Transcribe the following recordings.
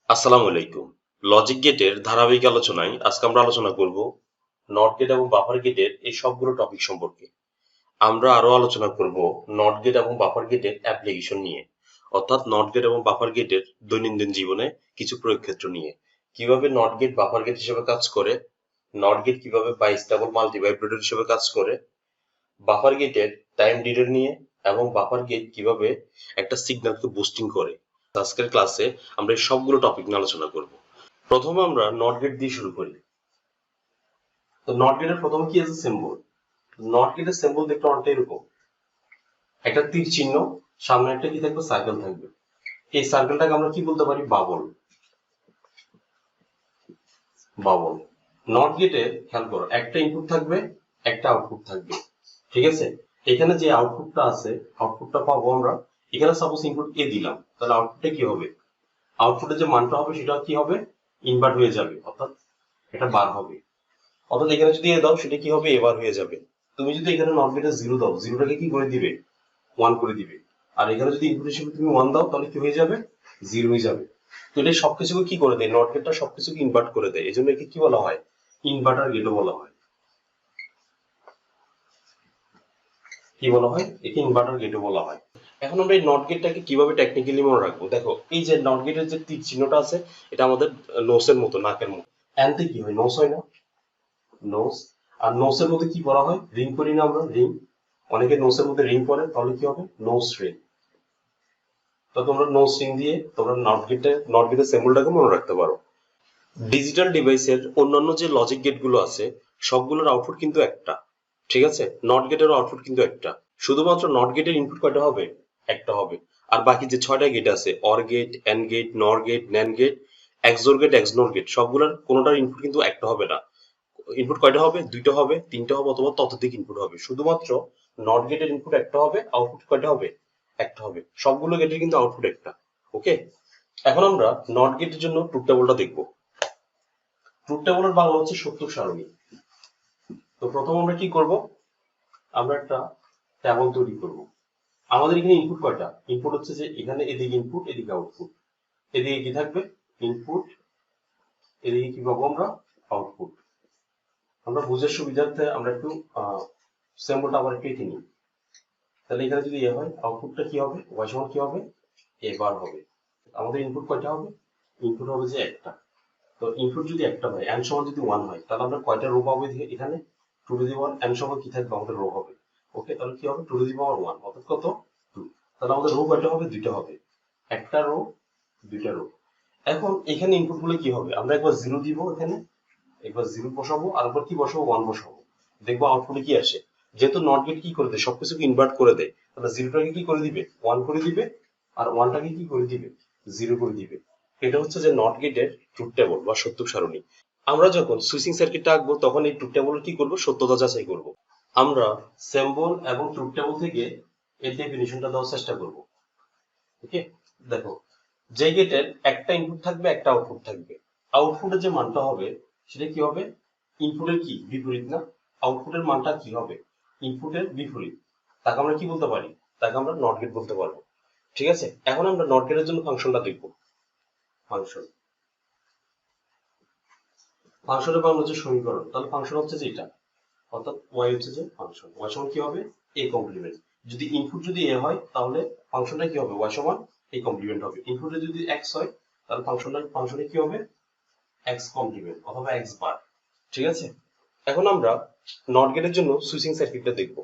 আসসালামু আলাইকুম। লজিক গেটের ধারাবাহিক আলোচনায় আজকে আমরা আলোচনা করব নট গেট এবং বাফার গেটের এই সবগুলো টপিক সম্পর্কে। আমরা আরো আলোচনা করব নট গেট এবং বাফার গেটের অ্যাপ্লিকেশন নিয়ে, অর্থাৎ নট গেট এবং বাফার গেটের দৈনন্দিন জীবনে কিছু প্রয়োগ ক্ষেত্র নিয়ে, কিভাবে নট গেট বাফার গেট হিসেবে কাজ করে, নট গেট কিভাবে বাইস্টেবল মাল্টিভাইব্রেটর হিসেবে কাজ করে, বাফার গেটের টাইম ডিলে নিয়ে, এবং বাফার গেট কিভাবে একটা সিগন্যালকে বুস্টিং করে। আজকের ক্লাসে আমরা এই সবগুলো টপিক নিয়ে আলোচনা করব। প্রথমে আমরা নট গেট দিয়ে শুরু করি। তো নট গেটের প্রথমে কি আছে? সিম্বল। নট গেটের সিম্বল দেখতে অনেকটা এরকম, একটা তীর চিহ্ন, সামনে একটা কি থাকবে? সার্কেল থাকবে। এই সার্কেলটাকে আমরা কি বলতে পারি? বাবল। বাবল। নট গেটে খেয়াল করো, একটা ইনপুট থাকবে, একটা আউটপুট থাকবে, ঠিক আছে? এখানে যে আউটপুটটা আছে, আউটপুটটা পাবো আমরা। এখানে সাপোজ ইনপুট এ দিলাম, তাহলে আউটপুটে কি হবে? আউটপুটে যে মানটা হবে সেটা কি হবে? ইনভার্ট হয়ে যাবে, অর্থাৎ এটা বার হবে। অর্থাৎ এখানে যদি এ দাও সেটা কি হবে? এবার হয়ে যাবে। তুমি যদি এখানে নট গেটে জিরো দাও, জিরোটাকে কি করে দিবে? ওয়ান করে দিবে। আর এখানে যদি ইনপুট হিসেবে তুমি ওয়ান দাও, তাহলে কি হয়ে যাবে? জিরো হয়ে যাবে। তো এটা সবকিছুকে কি করে দেয়? নট গেটটা সবকিছুকে ইনভার্ট করে দেয়, এই জন্য একে কি বলা হয়? ইনভার্টার গেটও বলা হয়। কি বলা হয়? একে ইনভার্টার গেটও বলা হয়। এখন আমরা এই নট গেটটাকে কিভাবে টেকনিক্যালি মনে রাখবো? দেখো, এই যে নট গেটের যে তীর চিহ্নটা আছে, এটা আমাদের নোসের মতো, নাকের মতো। এনতে কি হয়? নোস হয় না? নোস। আর নোসের মধ্যে কি করা হয়? রিং করি না আমরা? রিং। অনেকে নোসের মধ্যে রিং করে, তাহলে কি হবে? Nose ring. তো তোমরা নোস রিং দিয়ে তোমরা নট গেটের সিম্বলটাকে মনে রাখতে পারো। ডিজিটাল ডিভাইসের অন্যান্য যে লজিক গেট গুলো আছে, সবগুলোর আউটপুট কিন্তু একটা, ঠিক আছে? নট গেটের আউটপুট কিন্তু একটা। শুধুমাত্র নট গেটের ইনপুট কয়টা হবে? একটা হবে। আর বাকি যে 6টা গেট আছে, OR gate, AND gate, NOR gate, NAND gate, XOR gate, XNOR gate, সবগুলোর কোনোটার ইনপুট কিন্তু একটা হবে না। ইনপুট কয়টা হবে? দুইটা হবে, তিনটা হবে, অথবা ততোধিক ইনপুট হবে। শুধুমাত্র নট গেটের ইনপুট একটা হবে, আউটপুট কয়টা হবে? একটা হবে। সবগুলো গেটের কিন্তু আউটপুট একটা। ওকে। এখন আমরা নট গেটের জন্য ট্রুথ টেবলটা দেখবো। ট্রুথ টেবলের বাংলা হচ্ছে সত্য সারণী। তো প্রথম আমরা কি করব? আমরা একটা টেবল তৈরি করব। আমাদের এখানে ইনপুট কয়টা? ইনপুট হচ্ছে যে এখানে এদিকে ইনপুট, এদিকে আউটপুট। এদিকে কি থাকবে? ইনপুট। এদিকে কি পাবো আমরা? আউটপুট। আমরা বুঝার সুবিধার্থে আমরা একটু সিম্বলটা আবার একটু এঁকে নিই। তাহলে এখানে যদি এ হয়, আউটপুটটা কি হবে? ওয়াই সমান কি হবে? এ বার হবে। আমাদের ইনপুট কয়টা হবে? ইনপুট হবে যে একটা। তো ইনপুট যদি একটা হয়, এন সমান যদি ওয়ান হয়, তাহলে আমরা কয়টা রো পাবো এখানে? Two to the power n সমান কি থাকবে? আমাদের রো হবে। ওকে, তাহলে কি হবে? Two to the power one, অর্থাৎ কত? টু। তাহলে আমাদের রো কয়টা হবে? দুইটা হবে। একটা রো, দুইটা রো। এখন এখানে ইনপুট গুলো কি হবে? আমরা একবার জিরো দিব, এখানে একবার জিরো বসাবো, আর একবার কি বসাবো? ওয়ান বসাবো। দেখবো আউটপুটে কি আসে। যেহেতু নট গেট কি করে দেয়? সবকিছুকে ইনভার্ট করে দেয়, তাহলে জিরোটাকে কি করে দিবে? ওয়ান করে দিবে। আর ওয়ানটাকে কি করে দিবে? জিরো করে দিবে। এটা হচ্ছে যে নট গেটের ট্রুথ টেবল বা সত্য সারণী। আমরা যখন সুইচিং সার্কিটটা আঁকবো, তখন এই ট্রুথ টেবল কি করবো? সত্যতা যাচাই করব। আমরা সিম্বল এবং ট্রুথ টেবল থেকে এর ডেফিনিশনটা দেওয়ার চেষ্টা করব। ওকে, দেখো, যে গেটের একটা ইনপুট থাকবে, একটা আউটপুট থাকবে। আউটপুটের যে মানটা হবে সেটা কি হবে? ইনপুটের কি বিপরীত না? আউটপুটের মানটা কি হবে? ইনপুটের বিপরীত। তাকে আমরা কি বলতে পারি? তাকে আমরা নট গেট বলতে পারবো। ঠিক আছে, এখন আমরা নট গেটের জন্য ফাংশনটা দেখবো। ফাংশন। ফাংশনের বাংলা হচ্ছে সমীকরণ। তাহলে ফাংশন হচ্ছে যে এটা, অর্থাৎ ওয়াই হচ্ছে যে ফাংশন। ওয়াই সমান কি হবে? এ কমপ্লিমেন্ট। যদি ইনপুট যদি এ হয়, তাহলে ফাংশনটা কি হবে? ওয়াই সমান এ কমপ্লিমেন্ট হবে। ইনপুটে যদি এক্স হয়, তাহলে ফাংশনে কি হবে? এক্স কমপ্লিমেন্ট অথবা এক্স বার। ঠিক আছে, এখন আমরা নট গেটের জন্য সুইচিং সার্কিটটা দেখব।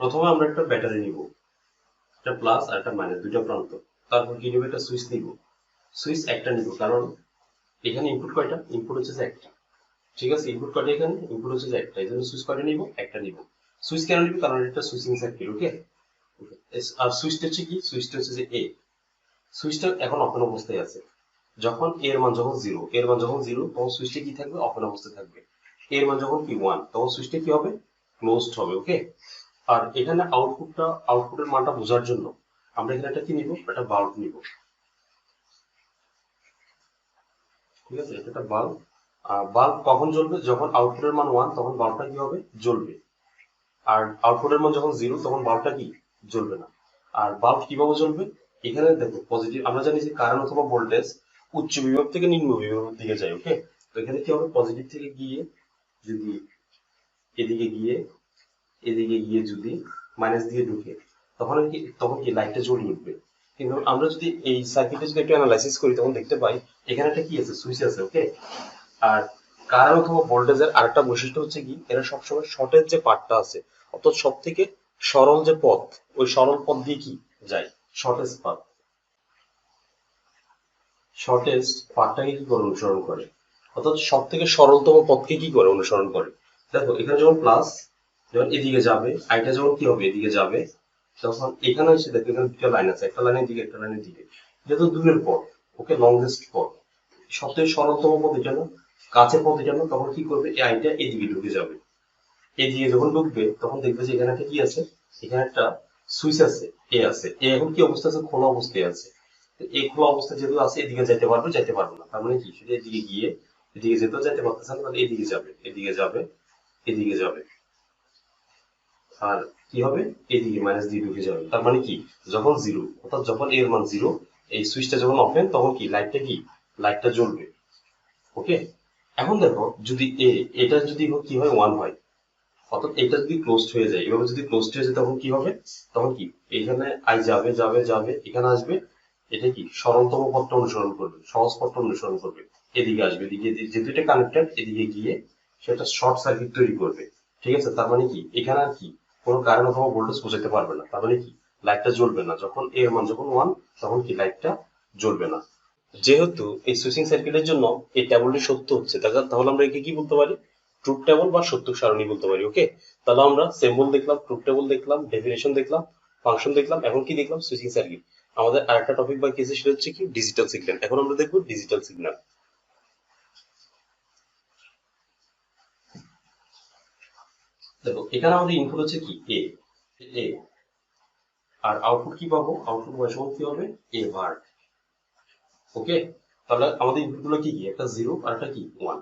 প্রথমে আমরা একটা ব্যাটারি নিব, একটা প্লাস আর একটা মাইনাস, দুইটা প্রান্ত। তারপর কি নিব? একটা সুইচ নিব। সুইচ একটা নিব, কারণ এখানে ইনপুট কয়টা? ইনপুট হচ্ছে যে একটা। ঠিক আছে, ইনপুট কয়টা? এখানে ইনপুট হচ্ছে যে একটা, এই জন্য সুইচ কয়টা নিব? একটা নিব। সুইচ কেন নিব? কারণ এটা সুইচিং সার্কিট। ওকে, আর সুইচটা হচ্ছে কি? সুইচটা হচ্ছে যে এ। সুইচটা এখন ওপেন অবস্থায় আছে। যখন এর মান যখন জিরো, এর মান যখন জিরো, তখন সুইচটা কি থাকবে? ওপেন অবস্থায় থাকবে। এর মান যখন কি ওয়ান, তখন সুইচটা কি হবে? ক্লোজড হবে। ওকে, আর এখানে আউটপুটের মানটা বোঝার জন্য আমরা এখানে একটা কি নিব? একটা বাল্ব নিব। ঠিক আছে, এটা একটা বাল্ব। বাল্ব কখন জ্বলবে? যখন আউটপুটের মান ওয়ান, তখন বাল্বটা কি হবে? জ্বলবে। আর আউটপুটের মান যখন জিরো, তখন বাল্বটা কি? জ্বলবে না। আর বাল্ব কিভাবে জ্বলবে? এখানে দেখো, পজিটিভ, আমরা জানি যে কারেন্ট অথবা ভোল্টেজ উচ্চ বিভব থেকে নিম্ন বিভবের দিকে যায়। ওকে, তো এখানে কি হবে, পজিটিভ থেকে গিয়ে যদি এদিকে গিয়ে যদি মাইনাস দিয়ে ঢুকে, তখন কি লাইটটা জ্বলে উঠবে। কিন্তু আমরা যদি এই সার্কিটটা যদি একটু অ্যানালাইসিস করি তখন দেখতে পাই এখানে একটা কি আছে, সুইচ আছে। ওকে, আর কারেন্ট অথবা ভোল্টেজের আরেকটা বৈশিষ্ট্য হচ্ছে কি, এরা সবসময় শর্টের যে পার্টটা আছে, অর্থাৎ সব থেকে সরল যে পথ, ওই সরল পথ দিয়ে কি যায়, শর্টেজ পাথ, শর্টেজ পাথটাকে কি করে অনুসরণ করে, অর্থাৎ সব থেকে সরলতম পথকে কি করে অনুসরণ করে। দেখো এখানে যখন প্লাস, যখন এদিকে যাবে, আইটা যখন কি হবে এদিকে যাবে, তখন এখানে এসে দেখো এখানে দুটো লাইন আছে, একটা লাইনের দিকে একটা লাইনের দিকে, এটা তো দূরের পথ। ওকে, লংগেস্ট পথ, সব থেকে সরলতম পথ এটা না, কাছের পথ এটা না, তখন কি করবে, এই আইটা এদিকে ঢুকে যাবে। এদিকে যখন ঢুকবে তখন দেখবে যে এখানে একটা কি আছে, এখানে একটা সুইচ আছে, এ এখন কি অবস্থা আছে, খোলা অবস্থায় আছে। তো এই খোলা অবস্থা যেহেতু আছে, এদিকে যাইতে পারবে যাইতে পারবে না, তার মানে কি, সেটা এদিকে গিয়ে এদিকে যেতেও যাইতে পারতেছে না, তাহলে এদিকে যাবে এদিকে যাবে এদিকে যাবে, আর কি হবে, এদিকে মাইনাস দিয়ে ঢুকে যাবে। তার মানে কি, যখন জিরো, অর্থাৎ যখন এর মান জিরো, এই সুইচটা যখন ওপেন, তখন কি লাইটটা জ্বলবে। ওকে, এখন দেখো যদি এটা যদি কি হয়, ওয়ান হয়, অর্থাৎ এটা যদি ক্লোজড হয়ে যায়, এভাবে যদি ক্লোজড হয়ে যায় তখন কি হবে, তখন কি এইখানে আই যাবে যাবে যাবে, এখানে আসবে, এটা কি সরলতম পথটা অনুসরণ করবে, সহজ পথটা অনুসরণ করবে, এদিকে আসবে, এদিকে যেহেতু এটা কানেক্টেড, এদিকে গিয়ে সেটা শর্ট সার্কিট তৈরি করবে। ঠিক আছে, তার মানে কি এখানে আর কি কোনো কারেন্ট অথবা ভোল্টেজ বোঝাতে পারবে না, তার মানে কি লাইটটা জ্বলবে না, যখন এর মান যখন ওয়ান, তখন কি লাইটটা জ্বলবে না। যেহেতু এই সুইচিং সার্কিটের জন্য এই টেবলটি সত্য হচ্ছে, তাহলে আমরা একে কি বলতে পারি, ট্রুথ টেবল বা সত্য সারণী বলতে পারি। ওকে, তাহলে আমরা সিম্বল দেখলাম, ট্রুথ টেবল দেখলাম, ডেফিনেশন দেখলাম, ফাংশন দেখলাম, এখন কি দেখলাম, সুইচিং সার্কিট। আমাদের আরেকটা টপিক বাকি আছে, সেটা হচ্ছে কি ডিজিটাল সিগন্যাল। এখন আমরা দেখবো ডিজিটাল সিগন্যাল। দেখো এখানে আমাদের ইনপুট হচ্ছে কি এ এ আর আউটপুট কি পাবো, আউটপুট সমান কি হবে, এ বার। ওকে, তাহলে আমাদের ইনপুট গুলো কি কি, একটা জিরো আর একটা কি ওয়ান।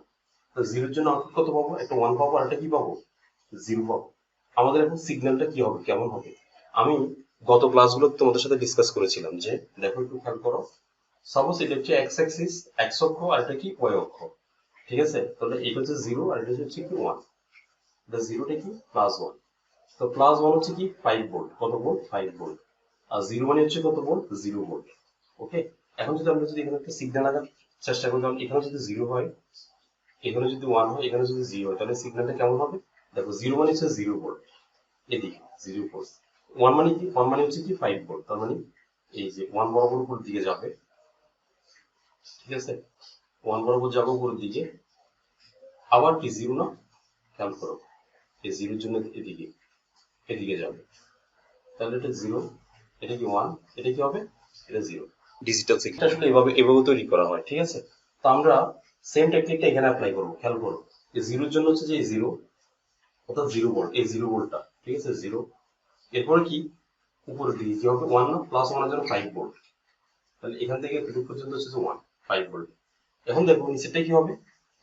জিরোর জন্য আউটপুট কত পাবো, একটা ওয়ান পাবো আর একটা কি পাবো, জিরো পাবো। আমাদের এখন সিগন্যালটা কি হবে, কেমন হবে, আমি গত ক্লাসগুলো তোমাদের সাথে ডিসকাস করেছিলাম যে, দেখো একটু খেয়াল করো, সাপোজ এটা হচ্ছে এক্স অ্যাক্সিস, এক্স অক্ষ, আর এটা কি ওয়াই অক্ষ। ঠিক আছে, তাহলে এটা হচ্ছে জিরো আর এটা হচ্ছে কি ওয়ান, এটা জিরোটা কি প্লাস ওয়ান। তো প্লাস ওয়ান হচ্ছে কি 5 ভোল্ট, কত ভোল্ট, 5 ভোল্ট। আর জিরো মানে হচ্ছে কত ভোল্ট, 0 ভোল্ট। ওকে, এখন যদি আমরা যদি এখানে একটা সিগন্যাল আঁকার চেষ্টা করি, তাহলে এখানে যদি জিরো হয়, এখানে যদি ওয়ান হয়, এখানে যদি জিরো হয়, তাহলে সিগন্যালটা কেমন হবে। দেখো জিরো মানে হচ্ছে 0 ভোল্ট, এদিকে 0 ভোল্ট। ওয়ান মানে কি, ওয়ান মানে হচ্ছে কি 5 ভোল্ট, তার মানে এই যে ওয়ান বরাবর উপর দিকে যাবে। ঠিক আছে, ওয়ান বরাবর যাবো উপরের দিকে, আবার কি জিরো না, খেয়াল করো, এই জিরোর জন্য এদিকে এদিকে যাবে, তাহলে এটা জিরো, এটা কি ওয়ান, এটা কি হবে, এটা জিরো। ডিজিটাল সিগন্যাল আসলে এভাবে এভাবে তৈরি করা হয়। ঠিক আছে, তো আমরা সেম টেকনিকটা এখানে অ্যাপ্লাই করবো, খেয়াল করো, এই জিরোর জন্য হচ্ছে যে এই জিরো, অর্থাৎ 0 ভোল্ট, এই 0 ভোল্টটা। ঠিক আছে, জিরো, এরপরে কি উপরের দিকে কি হবে, ওয়ান না, প্লাস ওয়ানের জন্য 5 ভোল্ট, তাহলে এখান থেকে এটুকু পর্যন্ত হচ্ছে ওয়ান, 5 ভোল্ট। এখন দেখো নিচেরটা কি হবে,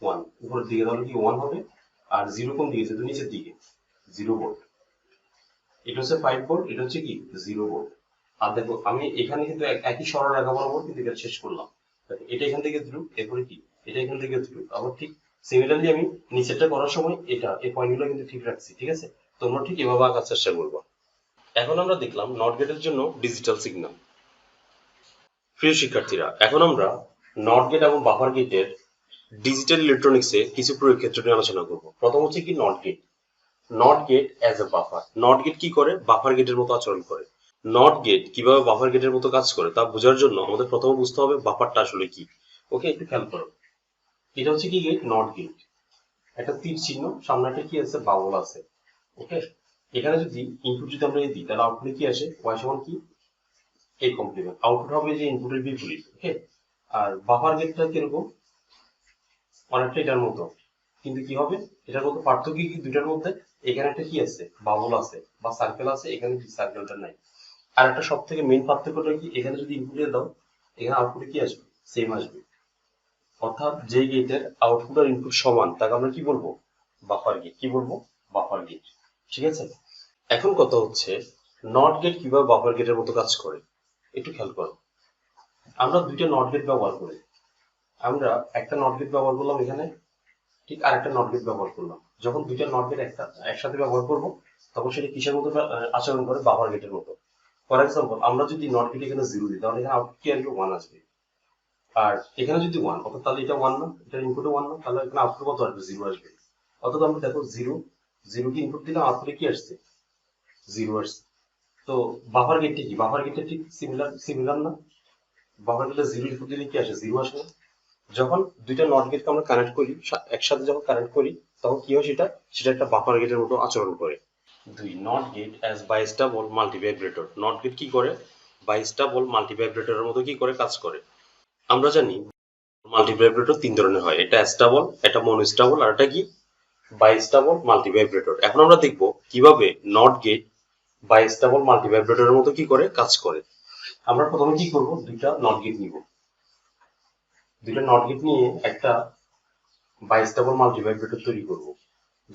ওয়ান, উপরের দিকে তাহলে কি ওয়ান হবে, আর জিরো কোন দিকে, যেহেতু নিচের দিকে, 0 ভোল্ট। এটা হচ্ছে 5 ভোল্ট, এটা হচ্ছে কি 0 ভোল্ট। আর দেখো আমি এখানে কিন্তু একই সরল রেখা বরাবর কিন্তু এটা শেষ করলাম। দেখো এটা এখান থেকে ধরু, এরপরে কি এটা এখান থেকে ধরু, আবার ঠিক সিমিলারলি আমি নিচেরটা করার সময় এটা এই পয়েন্টগুলো কিন্তু ঠিক রাখছি। ঠিক আছে, তোমরা ঠিক এভাবে আঁকার চেষ্টা করবো। এখন আমরা দেখলাম নট গেটের জন্য ডিজিটাল সিগন্যাল। প্রিয় শিক্ষার্থীরা, এখন আমরা নট গেট এবং বাফার গেটের ডিজিটাল ইলেকট্রনিক্সে কিছু প্রয়োগ ক্ষেত্র নিয়ে আলোচনা করব। প্রথম হচ্ছে কি not gate. Not gate as a buffer. Not gate কি করে, বাফার গেটের মতো আচরণ করে। নট গেট কিভাবে বাফার গেটের মতো কাজ করে তা বোঝার জন্য আমাদের প্রথমে বুঝতে হবে বাফারটা আসলে কি। ওকে, একটু খেয়াল করো, এটা হচ্ছে কি গেট, নট গেট, একটা তীর চিহ্ন, সামনে একটা কি আছে, বাবল আছে। ওকে, এখানে যদি ইনপুট যদি আমরা দিই, তাহলে আউটপুটে কি আসে, ওয়াই সমান কি এই কমপ্লিমেন্ট, আউটপুট হবে যে ইনপুটের বিপরীত। ওকে, আর বাফার গেটটা কিরকম, অনেকটা এটার মতো, কিন্তু কি হবে, এটার মতো পার্থক্য কি দুইটার মধ্যে, এখানে একটা কি আছে, বাবল আছে বা সার্কেল আছে, এখানে কি সার্কেলটা নাই। আর একটা সব থেকে মেইন পার্থক্যটা কি, এখানে যদি ইনপুটে দাও, এখানে আউটপুটে কি আসবে, সেম আসবে। অর্থাৎ যে গেটের আউটপুট আর ইনপুট সমান, তাকে আমরা কি বলবো, বাফার গেট। কি বলবো, বাফার গেট। ঠিক আছে, এখন কথা হচ্ছে নট গেট কিভাবে বাফার গেটের মতো কাজ করে, একটু খেয়াল করো। আমরা দুইটা নট গেট ব্যবহার করি, আমরা একটা নট গেট ব্যবহার করলাম এখানে, ঠিক আরেকটা নট গেট ব্যবহার করলাম। যখন দুইটা নট গেট একসাথে ব্যবহার করব তখন সেটা কিসের মতো আচরণ করে? বাফার গেটের মতো। ফর এক্সাম্পল, আমরা যদি নট গেট এখানে 0 দিই তাহলে এখানে আউটপুট কি আসবে? 1 আসবে। আর এখানে যদি 1, অর্থাৎ তাহলে এটা 1 না, এটা ইনপুটে 1 না, তাহলে এখানে আউটপুট কত আসবে? 0 আসবে। অর্থাৎ আমরা দেখো 0 0 কি ইনপুট দিলাম, আউটপুটে কি আসছে? 0 আসছে। তো বাফার গেটটা কি? বাফার গেটটা ঠিক সিমিলার না? বাফার গেটে 0 ইনপুট দিলে কি আসে? 0 আসে না? যখন দুইটা নট গেটকে আমরা কানেক্ট করি, একসাথে যখন কানেক্ট করি তখন কি হয়? সেটা সেটা একটা বাফার গেটের মতো আচরণ করে। দুই, NOT gate as bistable multivibrator. NOT gate কি করে? বাইস্টাবল মাল্টিভাইব্রেটরের মতো কি করে? কাজ করে। আমরা জানি মাল্টিভাইব্রেটর তিন ধরনের হয়, এটা স্টেবল, এটা মনোস্টেবল, আর এটা কি? বাইস্টেবল মাল্টিভাইব্রেটর। এখন আমরা দেখব কিভাবে নট গেট বাইস্টেবল মাল্টিভাইব্রেটরের মতো কি করে কাজ করে। আমরা প্রথমে কি করব? দুইটা নট গেট নিব, দুইটা নট গেট নিয়ে একটা বাইস্টেবল মাল্টিভাইব্রেটর তৈরি করব,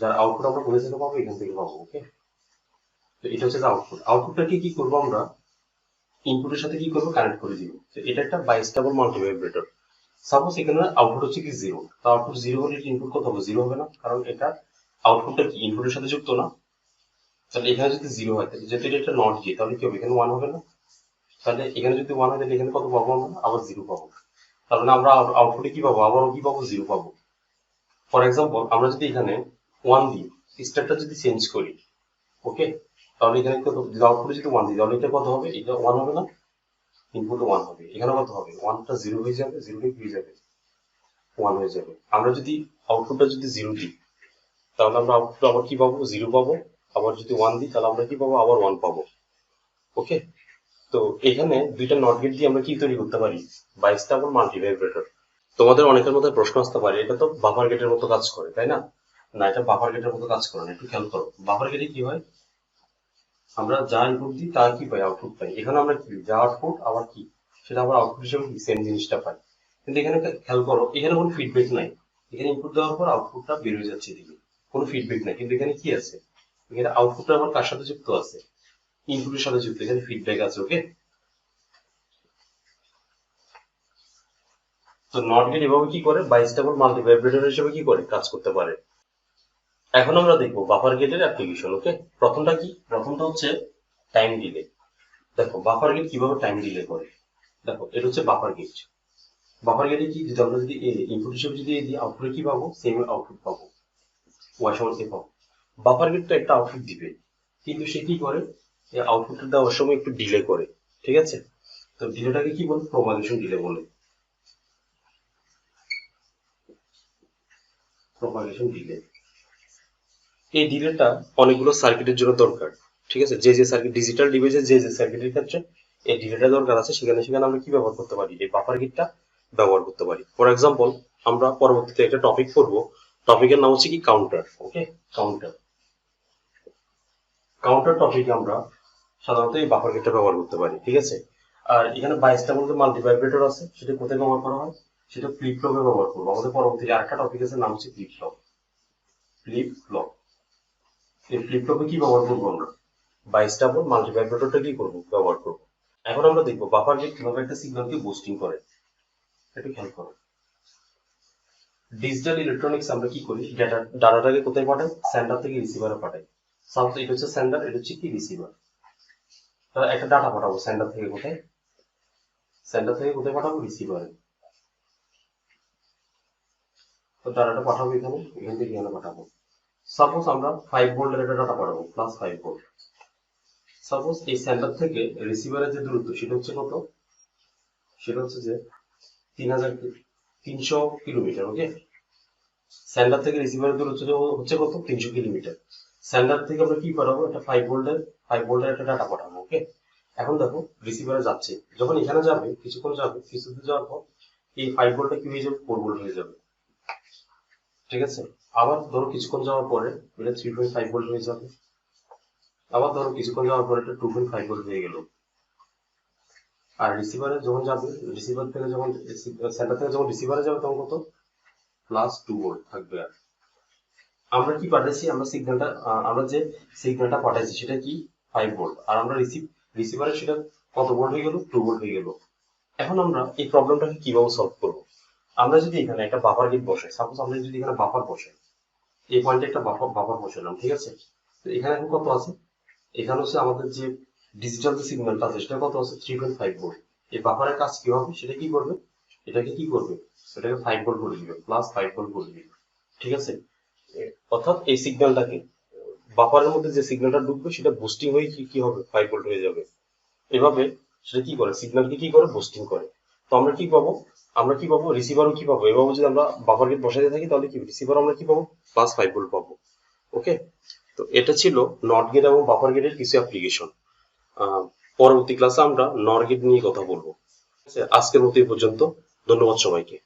যার আউটপুট আমরা কোথা থেকে পাবো? এখান থেকে পাবো। ওকে, তো এটা হচ্ছে আউটপুট। আউটপুটটাকে কি করব আমরা? ইনপুটের সাথে কি করব? কানেক্ট করে দিব। তো এটা একটা বাইস্টেবল মাল্টিভাইব্রেটর। সাপোজ এখানে আউটপুট হচ্ছে কি 0, তো আউটপুট 0 হলে ইনপুট কত হবে? 0 হবে না, কারণ এটা আউটপুটটা কি ইনপুটের সাথে যুক্ত না। তাহলে এখানে যদি 0 হয়, তাহলে যেহেতু এটা একটা নট গেট, তাহলে কি হবে? এখানে 1 হবে না। তাহলে এখানে যদি 1 হয় তাহলে এখানে কত পাবো? আমরা আবার 0 পাবো। তাহলে আমরা আউটপুটে কি পাবো? আবারও কি পাবো? 0 পাবো। ফর এক্সাম্পল, আমরা যদি এখানে 1 দিই, স্টেটটা যদি চেঞ্জ করি, ওকে, তাহলে এখানে কত? আউটপুটে যদি 1 দিই তাহলে এটা কত হবে? এটা 1 হবে না, ইনপুটে 1 হবে। এখানে কত হবে? 1টা 0 হয়ে যাবে, 0টা কি হয়ে যাবে? 1 হয়ে যাবে। আমরা যদি আউটপুটটা যদি 0 দিই তাহলে আমরা আউটপুট আবার কি পাবো? 0 পাবো। আবার যদি 1 দিই তাহলে আমরা কি পাবো? আবার 1 পাবো। ওকে, তো এখানে দুইটা নট গেট দিয়ে আমরা কি তৈরি করতে পারি? বাইস্টেবল মাল্টিভাইব্রেটর। তোমাদের অনেকের মধ্যে প্রশ্ন আসতে পারে, এটা তো বাফার গেটের মতো কাজ করে, তাই না? না, এটা বাফার গেটের মতো কাজ করে না। একটু খেয়াল করো, বাফার গেটে কি হয়? আমরা যা ইনপুট দিই তা কি পাই? আউটপুট পাই। এখানে আমরা কি যা আউটপুট আবার কি সেটা আবার আউটপুট হিসেবে কি সেম জিনিসটা পাই। কিন্তু এখানে খেয়াল করো, এখানে কোনো ফিডব্যাক নাই। এখানে ইনপুট দেওয়ার পর আউটপুটটা বের হয়ে যাচ্ছে এদিকে, কোনো ফিডব্যাক নাই। কিন্তু এখানে কি আছে? এখানে আউটপুটটা আবার কার সাথে যুক্ত আছে? ইনপুটের সাথে যুক্ত, এখানে ফিডব্যাক আছে। ওকে, তো নট গেট এভাবে কি করে? বাইস্টেবল মাল্টিভাইব্রেটর হিসেবে কি করে কাজ করতে পারে। এখন আমরা দেখবো বাফার গেটের অ্যাপ্লিকেশন। ওকে, প্রথমটা কি? প্রথমটা হচ্ছে টাইম ডিলে। দেখো বাফার গেট কিভাবে টাইম ডিলে করে। দেখো এটা হচ্ছে বাফার গেট। বাফার গেটে কি, যদি আমরা যদি ইনপুট হিসেবে যদি দিই, আউটপুটে কি পাবো? সেম আউটপুট পাবো, ওয়াই সমান এ পাবো। বাফার গেট তো একটা আউটপুট দিবে, কিন্তু সে কি করে? এই আউটপুটটা দেওয়ার সময় একটু ডিলে করে। ঠিক আছে, তো ডিলেটাকে কি বলে? প্রপাগেশন ডিলে বলে। প্রপাগেশন ডিলে, এই ডিলেটা অনেকগুলো সার্কিটের জন্য দরকার। ঠিক আছে, যে যে সার্কিট, ডিজিটাল ডিভাইসে যে যে সার্কিটের ক্ষেত্রে এই ডিলেটা দরকার আছে, সেখানে সেখানে আমরা কি ব্যবহার করতে পারি? এই বাফার গেটটা ব্যবহার করতে পারি। ফর এক্সাম্পল, আমরা পরবর্তীতে একটা টপিক পড়বো, টপিকের নাম হচ্ছে কি? কাউন্টার। ওকে, কাউন্টার। কাউন্টার টপিক আমরা সাধারণত এই বাফার গেটটা ব্যবহার করতে পারি। ঠিক আছে, আর এখানে 22টা মধ্যে মাল্টিভাইব্রেটর আছে, সেটা কোথায় ব্যবহার করা হয়? সেটা ফ্লিপ ফ্লপে ব্যবহার করবো। আমাদের পরবর্তী আরেকটা টপিক আছে, নাম হচ্ছে ফ্লিপ ফ্লপ। ফ্লিপ ফ্লপ, এই ফ্লিপ ফ্লপে কি ব্যবহার করবো আমরা? 22টা মাল্টিভাইব্রেটরটা কি করবো? ব্যবহার করবো। এখন আমরা দেখবো বাফার গেট কিভাবে একটা সিগন্যালকে বুস্টিং করে। একটু খেয়াল করো, ডিজিটাল ইলেকট্রনিক্স আমরা কি করি? ডাটাটাকে কোথায় পাঠাই? সেন্ডার থেকে রিসিভারে পাঠাই। সাপোজ এটা হচ্ছে সেন্ডার, এটা হচ্ছে কি? রিসিভার। তাহলে একটা ডাটা পাঠাবো সেন্টার থেকে কোথায়? সেন্টার থেকে কোথায় পাঠাবো? রিসিভারে। তো ডাটাটা পাঠাবো এখানে, এখান থেকে এখানে পাঠাবো। সাপোজ আমরা 5 ভোল্টের একটা ডাটা পাঠাবো, +5 ভোল্ট। সাপোজ এই সেন্টার থেকে রিসিভারের যে দূরত্ব সেটা হচ্ছে কত? সেটা হচ্ছে যে 300 কিলোমিটার। ওকে, সেন্টার থেকে রিসিভারের দূরত্ব হচ্ছে কত? 300 কিলোমিটার। সেন্টার থেকে আমরা কি পাঠাবো? একটা 5 ভোল্টের একটা ডাটা পাঠাবো। ওকে, এখন দেখো রিসিভারে যাচ্ছে, যখন এখানে যাবে কিছুক্ষণ যাবে, কিছুদূর যাওয়ার পর এই 5 ভোল্টটা কি হয়ে যাবে? 4 ভোল্ট হয়ে যাবে। ঠিক আছে, আবার ধরো কিছুক্ষণ যাওয়ার পরে এটা 3.5 ভোল্ট হয়ে যাবে। আবার ধরো কিছুক্ষণ যাওয়ার পরে এটা 2.5 ভোল্ট হয়ে গেল। আর রিসিভারে যখন যাবে, রিসিভার থেকে যখন সেন্টার থেকে যখন রিসিভারে যাবে তখন কত? +2 ভোল্ট থাকবে। আর আমরা কি পাঠাইছি? আমরা যে সিগন্যালটা পাঠাইছি সেটা কি? 5 ভোল্ট। আর আমরা রিসিভারে সেটা কত ভোল্ট হয়ে গেল? 2 ভোল্ট হয়ে গেল। এখন আমরা এই প্রবলেমটাকে কিভাবে সলভ করব? আমরা যদি এখানে একটা বাফার গেট বসাই, সাপোজ আমরা যদি এখানে বাফার বসাই, এই পয়েন্টে একটা বাফার বসালাম, ঠিক আছে? তো এখানে এখন কত আছে? এখানে হচ্ছে আমাদের যে ডিজিটাল যে সিগন্যালটা আছে সেটা কত আছে? 3.5 ভোল্ট। এই বাফারের কাজ কি হবে? সেটা কি করবে? এটাকে কি করবে? সেটাকে 5 ভোল্ট করে দিবে, প্লাস 5 ভোল্ট করে দিবে, ঠিক আছে? অর্থাৎ এই সিগন্যালটাকে বাফারের মধ্যে যে সিগন্যালটা ঢুকবে সেটা বুস্টিং হয়ে কি কি হবে? 5 ভোল্ট হয়ে যাবে। এভাবে সেটা কি করে? সিগন্যালকে কি করে? বুস্টিং করে। তো আমরা কি পাবো? আমরা কি পাবো? রিসিভারও কি পাবো? এভাবে যদি আমরা বাফার গেট বসাতে থাকি তাহলে কি রিসিভার আমরা কি পাবো? প্লাস 5 ভোল্ট পাবো। ওকে, তো এটা ছিল নট গেট এবং বাফার গেটের কিছু অ্যাপ্লিকেশন। পরবর্তী ক্লাসে আমরা নর গেট নিয়ে কথা বলবো। আজকের মতো এই পর্যন্ত। ধন্যবাদ সবাইকে।